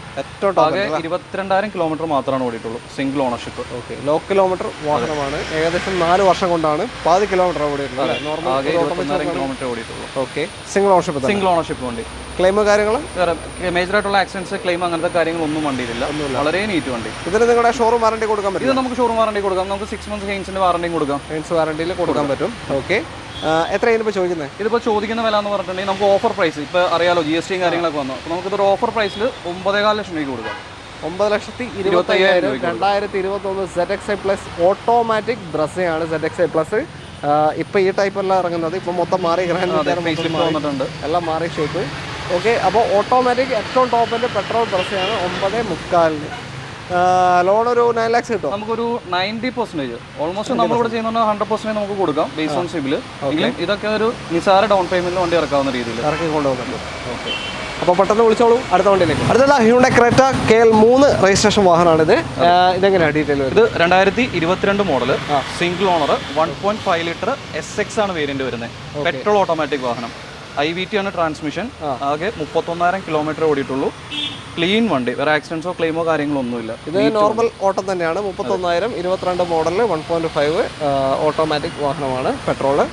ആകെ 22,000 കിലോമീറ്റർ മാത്രമാണ് ഓടിയിട്ടുള്ളൂ. Single ownership. Okay, low kilometre വാഹനമാണ്. ഏകദേശം 4 വർഷം കൊണ്ടാണ് 10 കിലോമീറ്റർ ഓടിയിട്ടുള്ളത്. ആകെ 22,000 കിലോമീറ്റർ ഓടിയിട്ടുള്ളൂ. ഓക്കെ, സിംഗിൾ ഓണർഷിപ്പ് വണ്ടി. ക്ലെയിം കാര്യങ്ങൾ വേറെ മേജർ ആയിട്ടുള്ള ആക്സിഡൻസ് ക്ലെയിം അങ്ങനത്തെ കാര്യങ്ങളൊന്നും വണ്ടിയിലില്ല. വളരെ നീറ്റ് വണ്ടി. ഇതിന് നിങ്ങളുടെ ഷോറൂം വാറണ്ടി കൊടുക്കാൻ പറ്റും? ഇത് നമുക്ക് ഷോറൂം വാറണ്ടി കൊടുക്കാം. നമുക്ക് 6 months ഹെയിൻസിന്റെ വാറണ്ടിയും കൊടുക്കാം. ഹെയിൻസ് വാറണ്ടിയിൽ കൊടുക്കാൻ പറ്റും. ഓക്കെ, എത്രയാണ് ഇപ്പോൾ ചോദിക്കുന്നത്? ഇതിപ്പോൾ ചോദിക്കുന്ന വില എന്ന് പറഞ്ഞിട്ടുണ്ടെങ്കിൽ നമുക്ക് ഓഫർ പ്രൈസ് ഇപ്പോൾ അറിയാലോ, GST കാര്യങ്ങളൊക്കെ വന്നു. അപ്പോൾ നമുക്കിതൊരു ഓഫർ പ്രൈസിൽ 9.25 ലക്ഷം രൂപ കൊടുക്കാം. 9,25,000. 2021 ZXA പ്ലസ് ഓട്ടോമാറ്റിക് ബ്രസയാണ്. ZXA പ്ലസ് ഇപ്പോൾ ഈ ടൈപ്പ് എല്ലാം ഇറങ്ങുന്നത്. ഇപ്പോൾ മൊത്തം മാറി, വന്നിട്ടുണ്ട്, എല്ലാം മാറി ഷേപ്പ്. ഓക്കെ, അപ്പോൾ ഓട്ടോമാറ്റിക് ഏറ്റവും ടോപ്പിൻ്റെ പെട്രോൾ ബ്രസയാണ്. 9.25. ലോൺ ഒരു 9 lakhs കിട്ടും. നമുക്കൊരു 90% ഓൾമോസ്റ്റ് നമ്മളിവിടെ ചെയ്യുന്ന 100% നമുക്ക് കൊടുക്കാം ബേസ് ഓൺ സിബിൽ. എങ്കിലും ഇതൊക്കെ ഒരു നിസാര ഡൗൺ പേയ്മെന്റിൽ വണ്ടി ഇറക്കാവുന്ന രീതിയിൽ ഇറക്കി കൊണ്ടുപോകുന്നുണ്ട്. ഓക്കെ, അപ്പോൾ പെട്ടെന്ന് വിളിച്ചോളൂ അടുത്ത വണ്ടിയിലേക്ക്. അടുത്തത് ഹ്യൂണ്ടൈ ക്രെറ്റ KL 3 രജിസ്ട്രേഷൻ വാഹനമാണിത്. ഇതെങ്ങനെയാണ് ഡീറ്റെയിൽ? ഇത് 2022 model single owner 1.5 litre SX ആണ് വേരിയന്റ് വരുന്നത്. പെട്രോൾ ഓട്ടോമാറ്റിക് വാഹനം. IVT ആണ് ട്രാൻസ്മിഷൻ. ആകെ 31,000 കിലോമീറ്റർ ഓടിയിട്ടുള്ളൂ. ക്ലീൻ വണ്ടി, വേറെ ആക്സിഡൻസോ ക്ലെയിമോ കാര്യങ്ങളോ ഒന്നുമില്ല. ഇത് നോർമൽ ഓട്ടം തന്നെയാണ്. 31,000 22 മോഡൽ 1.5 ഓട്ടോമാറ്റിക് വാഹനമാണ്. പെട്രോള്.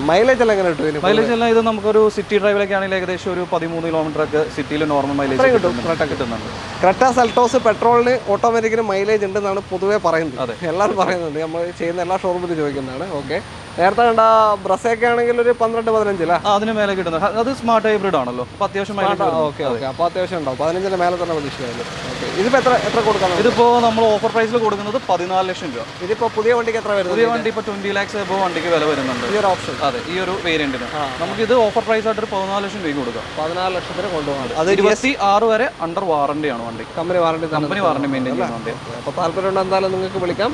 മൈലേജ് എല്ലാം എങ്ങനെ കിട്ടും? മൈലേജ് എല്ലാം ഇത് നമുക്കൊരു സിറ്റി ഡ്രൈവിലൊക്കെ ആണെങ്കിൽ ഏകദേശം ഒരു 13 കിലോമീറ്റർ ഒക്കെ സിറ്റിയിൽ നോർമൽ മൈലേജ് കിട്ടുന്നുണ്ട്. ക്രെറ്റ സെൽട്ടോസ് പെട്രോളിന് ഓട്ടോമാറ്റിക്കിന് മൈലേജ് ഉണ്ടെന്നാണ് പൊതുവെ പറയുന്നത്. എല്ലാവരും പറയുന്നുണ്ട്. നമ്മൾ ചെയ്യുന്ന എല്ലാ ഷോറൂമിലും ചോദിക്കുന്നതാണ്. ഓക്കെ, നേരത്തെ കണ്ട ബ്രസയൊക്കെ ആണെങ്കിൽ ഒരു 12-15 അല്ലേ? അതിന് മേലെ കിട്ടുന്നത് അത് സ്മാർട്ട് ഹൈബ്രിഡ് ആണല്ലോ, അപ്പോൾ അത്യാവശ്യം ഓക്കെ ഓക്കെ, അപ്പോൾ അത്യാവശ്യം ഉണ്ടാവും. 15-ന്റെ മേലെ തന്നെ പ്രതീക്ഷിക്കാമല്ലോ. ഓക്കെ, ഇതിപ്പോൾ എത്ര കൊടുക്കാം? ഇതിപ്പോൾ നമ്മൾ ഓഫർ പ്രൈസിൽ കൊടുക്കുന്നത് 14 ലക്ഷം രൂപ. ഇതിപ്പോൾ പുതിയ വണ്ടിക്ക് എത്ര വരുന്നത്? പുതിയ വണ്ടി ഇപ്പോൾ 20 lakhs എബോവ് വണ്ടിക്ക് വില വരുന്നുണ്ട് ഈ ഒരു ഓപ്ഷൻ. അതെ, ഈ ഒരു വേരിയന്റിന് നമുക്ക് ഇത് ഓഫർ പ്രൈസ് ആയിട്ട് 14 ലക്ഷം രൂപയ്ക്ക് കൊടുക്കാം. 14 ലക്ഷത്തിന് കൊണ്ടുപോകാം. അത് 26 വരെ അണ്ടർ വാറണ്ടിയാണ് വണ്ടി. കമ്പനി വാറണ്ടി മെയിൻറ്റെയിൻ ചെയ്യുന്ന വണ്ടി. അപ്പോൾ താല്പര്യമുണ്ട് എന്തായാലും നിങ്ങൾക്ക് വിളിക്കാം.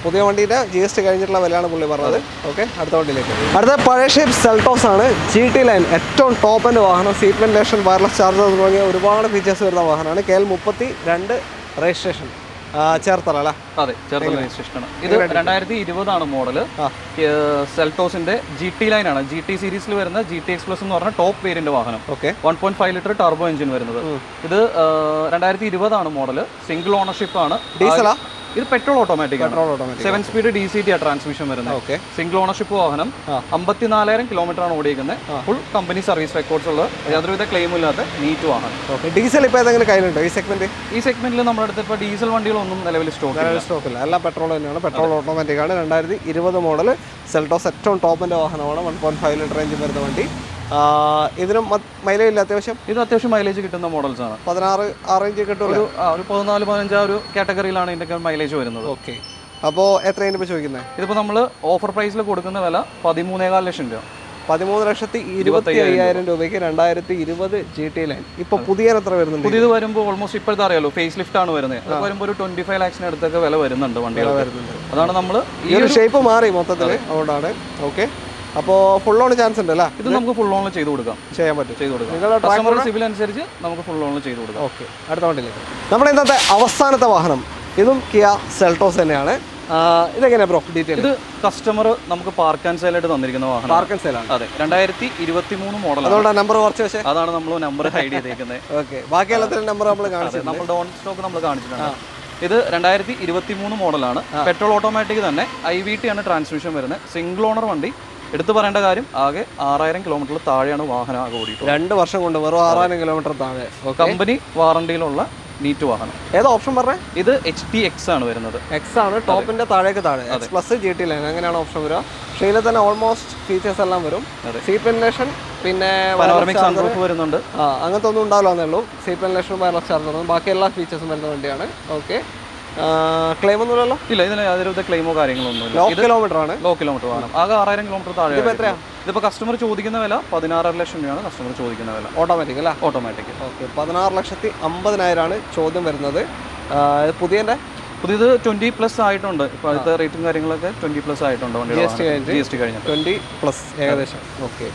പുതിയ വണ്ടിയുടെ GST കഴിഞ്ഞിട്ടുള്ള വിലയാണ് പുള്ളി പറഞ്ഞത്. ഓക്കെ, അടുത്ത വണ്ടിയിലേക്ക്. അടുത്ത പഴയ ഷേപ്പ് സെൽട്ടോസ് ആണ്. GT ലൈൻ ഏറ്റവും ടോപ്പ് എൻഡ് വാഹനം. സീറ്റ് വെന്റിലേഷൻ, വയർലെസ് ചാർജർ തുടങ്ങിയ ഒരുപാട് ഫീച്ചേഴ്സ് വരുന്ന വാഹനമാണ്. KL 32 രജിസ്ട്രേഷൻ, ചേർത്തല അല്ലേ? അതെ, ചേർത്തല രജിസ്ട്രേഷൻ ആണ്. ഇത് 2020 ആണ് മോഡല്. സെൽട്ടോസിന്റെ GT ലൈൻ ആണ്. GT സീരീസിൽ വരുന്ന GT X+ എന്ന് പറഞ്ഞ ടോപ്പ് വേരിയന്റ് വാഹനം. ഓക്കെ, 1.5 ലിറ്റർ ടർബോ എഞ്ചിൻ വരുന്നത്. ഇത് 2020 ആണ് മോഡല്. സിംഗിൾ ഓണർഷിപ്പ് ആണ്. ഡീസലാ? ഇത് പെട്രോൾ ഓട്ടോമാറ്റിക് ആണ്. 7 സ്പീഡ് DCT ട്രാൻസ്മിഷൻ വരുന്നത്. ഓക്കെ, സിംഗിൾ ഓണർഷിപ്പ് വാഹനം. 54,000 കിലോമീറ്റർ ആണ് ഓടിക്കുന്നത്. ഫുൾ കമ്പനി സർവീസ് റെക്കോർഡ്സ് ഉള്ള, യാതൊരുവിധ ക്ലെയിം ഇല്ലാത്ത നീറ്റ് വാഹനം. ഓക്കെ, ഡീസൽ ഇപ്പോൾ ഏതെങ്കിലും കയ്യിലുണ്ടോ ഈ സെഗ്മെന്റ്? ഈ സെഗ്മെന്റിൽ നമ്മുടെ അടുത്ത് ഇപ്പോൾ ഡീസൽ വണ്ടികളൊന്നും നിലവിൽ സ്റ്റോക്കില്ല, എല്ലാം പെട്രോൾ തന്നെയാണ്. പെട്രോൾ ഓട്ടോമാറ്റിക് ആണ്. 2020 മോഡൽ സെൽട്ടോസ് ഏറ്റവും ടോപ്പിന്റെ വാഹനമാണ്. 1.5 ലിറ്റർ എഞ്ചിൻ വരുന്ന വണ്ടി. ഇതിനും മൈലേജ് ഇല്ല അത്യാവശ്യം? ഇത് അത്യാവശ്യം മൈലേജ് കിട്ടുന്ന മോഡൽസ് ആണ്. 16 റേഞ്ച് കിട്ടും. ഒരു 14-15 ഒരു കാറ്റഗറിയിലാണ് ഇതിന്റെ മൈലേജ് വരുന്നത്. ഓക്കെ, അപ്പോൾ എത്രയാണ് ഇപ്പോൾ ചോദിക്കുന്നത്? ഇതിപ്പോൾ നമ്മൾ ഓഫർ പ്രൈസിൽ കൊടുക്കുന്ന വില 13.25 ലക്ഷം രൂപ. 13,25,000 രൂപയ്ക്ക് 2020 GT ലൈൻ. ഇപ്പോൾ പുതിയ എത്ര വരുന്നുണ്ട്? പുതിയത് വരുമ്പോൾ ഓൾമോസ്റ്റ് ഇപ്പോഴത്തെ അറിയാലോ, ഫേസ് ലിഫ്റ്റ് ആണ് വരുന്നത്. അത് വരുമ്പോൾ ഒരു 25 lakhs അടുത്തൊക്കെ വില വരുന്നുണ്ട് വണ്ടികൾ വരുന്നുണ്ട്. അതാണ് നമ്മൾ ഈ ഒരു ഷേപ്പ് മാറി മൊത്തത്തിൽ, അതുകൊണ്ടാണ്. ഓക്കെ, അപ്പോൾ ഫുൾ ഓൺ ചാൻസ് ഉണ്ട് അല്ലേ? ഇത് നമുക്ക് ഫുൾ ഓൺ ചെയ്ത് കൊടുക്കാം. ചെയ്യാൻ പറ്റും, ചെയ്ത് കൊടുക്കാം. നിങ്ങളുടെ കസ്റ്റമർ സിവിൽ അനുസരിച്ച് നമുക്ക് ഫുൾ ഓൺ ചെയ്ത് കൊടുക്കാം. ഓക്കെ, അടുത്ത വണ്ടിയിലേക്ക്. നമ്മുടെ ഇന്നത്തെ അവസാനത്തെ വാഹനം ഇതും കിയ സെൽട്ടോസ് തന്നെയാണ്. ഇതെങ്ങനെയാണ് ബ്രോ ഡീറ്റെയിൽ? ഇത് കസ്റ്റമർ നമുക്ക് പാർക്ക് ആൻഡ് സെയിൽ ആയിട്ട് തന്നിരിക്കുന്ന വാഹനം. പാർക്ക് ആൻഡ് സെയിൽ ആണ്. അതെ, 2023 മോഡൽ. അതുകൊണ്ട് നമ്പർ കുറച്ച് വെച്ചേ. അതാണ് നമ്മൾ നമ്പർ ഹൈഡ് ചെയ്തേക്കുന്നത്. ഓക്കെ, ബാക്കി എല്ലാത്തിലും നമ്പർ നമ്മൾ കാണിച്ചു. നമ്മുടെ ഓൺ സ്റ്റോക്ക് നമ്മൾ കാണിച്ചിട്ടുണ്ട്. ഇത് 2023 മോഡലാണ്. പെട്രോൾ ഓട്ടോമാറ്റിക് തന്നെ. IVT ആണ് ട്രാൻസ്മിഷൻ വരുന്നത്. സിംഗിൾ ഓണർ വണ്ടി. എടുത്തു പറയേണ്ട കാര്യം, ആകെ 6000 കിലോമീറ്റർ താഴെയാണ് വാഹനം ആകെ ഓടിയിട്ടുള്ളത്. 2 വർഷം കൊണ്ട് വെറും 6000 കിലോമീറ്റർ താഴെ. കമ്പനി വാറണ്ടിയിലുള്ള നീറ്റ് വാഹനം. ഏതാ ഓപ്ഷൻ പറഞ്ഞേ? ഇത് HTX ആണ് വരുന്നത്. എക്സ് ആണ് ടോപ്പിന്റെ താഴേക്ക് താഴെ. X+ GT ലൈൻ അങ്ങനെയാണ് ഓപ്ഷൻ വരിക. പക്ഷേ ഇതിൽ തന്നെ ഓൾമോസ്റ്റ് ഫീച്ചേഴ്സ് എല്ലാം വരും. സീറ്റ് വെന്റിലേഷൻ, പിന്നെ പനോറമിക് സൺറൂഫ് വരുന്നുണ്ട്. അങ്ങനത്തെ ഒന്നും ഉണ്ടാവില്ല എന്നേ ഉള്ളൂ. സീറ്റ് വെന്റിലേഷനും വയർലെസ് ചാർജറും ബാക്കി എല്ലാ ഫീച്ചേഴ്സും വരുന്ന വണ്ടിയാണ്. ഓക്കെ, ക്ലെയിം ഒന്നുമില്ലല്ലോ? ഇല്ല, ഇതിന് യാതൊരു ക്ലെയിമോ കാര്യങ്ങളോ ഒന്നും ഇല്ല. കിലോമീറ്റർ ആണ്. ലോ കിലോമീറ്റർ വാഹനം. ആകെ 6000 കിലോമീറ്റർ താഴെ. ഇതിപ്പോൾ കസ്റ്റമർ ചോദിക്കുന്ന വില 16 ലക്ഷം രൂപയാണ് കസ്റ്റമർ ചോദിക്കുന്ന വില. ഓട്ടോമാറ്റിക് അല്ല? ഓട്ടോമാറ്റിക്. ഓക്കെ, 16,50,000 ചോദ്യം വരുന്നത്. പുതിയത് 20+ ആയിട്ടുണ്ട്. ഇപ്പോൾ അടുത്ത റേറ്റും കാര്യങ്ങളൊക്കെ 20+ ആയിട്ടുണ്ട്. GST കഴിഞ്ഞിട്ട് 20+ ഏകദേശം. ഓക്കെ,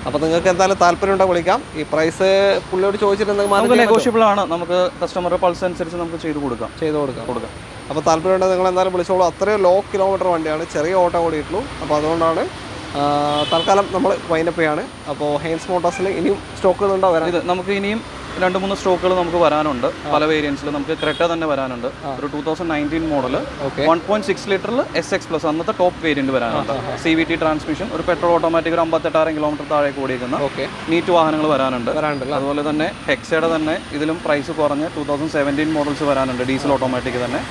അപ്പോൾ നിങ്ങൾക്ക് എന്തായാലും താല്പര്യമുണ്ടോ വിളിക്കാം. ഈ പ്രൈസ് പുള്ളിയോട് ചോദിച്ചിട്ടുണ്ടെങ്കിൽ നെഗോഷ്യബിൾ ആണ്. നമുക്ക് കസ്റ്റമറുടെ പൾസ് അനുസരിച്ച് നമുക്ക് ചെയ്ത് കൊടുക്കാം. അപ്പോൾ താല്പര്യമുണ്ടെങ്കിൽ നിങ്ങൾ എന്തായാലും വിളിച്ചോളൂ. അത്രയും ലോ കിലോമീറ്റർ വണ്ടിയാണ്, ചെറിയ ഓട്ടം ഓടിയിട്ടുള്ളൂ. അപ്പോൾ അതുകൊണ്ടാണ് തൽക്കാലം നമ്മൾ വൈൻഡപ്പ് ചെയ്യാണ്. അപ്പോൾ ഹെയിൻസ് മോട്ടോഴ്സിൽ ഇനിയും സ്റ്റോക്കുകളുണ്ടോ വരാൻ? ഇത് നമുക്ക് ഇനിയും 2-3 സ്റ്റോക്കുകൾ നമുക്ക് വരാനുണ്ട്. പല വേരിയൻസിൽ നമുക്ക് ക്രെറ്റ തന്നെ വരാനുണ്ട്. ഒരു 2019 മോഡൽ 1.6 ലിറ്ററിൽ SX+ അന്നത്തെ ടോപ്പ് വേരിയന്റ് വരാനുണ്ട്. CVT ട്രാൻസ്മിഷൻ, ഒരു പെട്രോൾ ഓട്ടോമാറ്റിക്, ഒരു 58,000 കിലോമീറ്റർ താഴെ ഓടിക്കുന്ന നീറ്റ് വാഹനങ്ങൾ വരാനുണ്ട്. അതുപോലെ തന്നെ ഹെക്സയുടെ തന്നെ ഇതിലും പ്രൈസ് കുറഞ്ഞ 2017 മോഡൽസ് വരാനുണ്ട്. ഡീസൽ ഓട്ടോമാറ്റിക് തന്നെ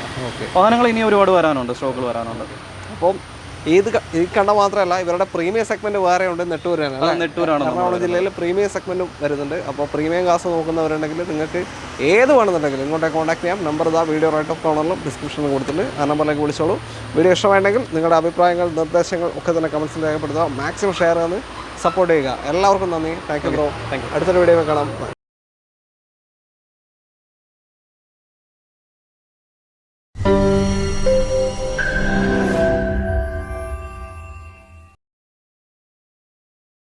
വാഹനങ്ങൾ ഇനി ഒരുപാട് വരാനുണ്ട്, സ്റ്റോക്കുകൾ വരാനുണ്ട്. അപ്പം ഈ കണ്ട മാത്രമല്ല, ഇവരുടെ പ്രീമിയം സെഗ്മെന്റ് വേറെ ഉണ്ട്. നെട്ടൂരാണ്. എറണാകുളം ജില്ലയിൽ പ്രീമിയം സെഗ്മെന്റും വരുന്നുണ്ട്. അപ്പോൾ പ്രീമിയം കാസ് നോക്കുന്നവരുണ്ടെങ്കിൽ നിങ്ങൾക്ക് ഏത് വേണമെന്നുണ്ടെങ്കിലും ഇങ്ങോട്ടേ കോൺടാക്ട് ചെയ്യാം. നമ്പർ ഇതാ വീഡിയോ റൈറ്റ് ഓഫ് കോർണറിലും ഡിസ്ക്രിപ്ഷനിലും കൊടുത്തിട്ടുണ്ട്. ആ നമ്പറിലേക്ക് വിളിച്ചോളൂ. വീഡിയോ ഇഷ്ടമായിട്ടുണ്ടെങ്കിൽ നിങ്ങളുടെ അഭിപ്രായങ്ങൾ, നിർദ്ദേശങ്ങൾ ഒക്കെ തന്നെ കമൻസിൽ രേഖപ്പെടുത്തുക. മാക്സിമം ഷെയർ ചെയ്ത് സപ്പോർട്ട് ചെയ്യുക. എല്ലാവർക്കും നന്ദി. Thank you bro. അടുത്തൊരു വീഡിയോ കാണാം.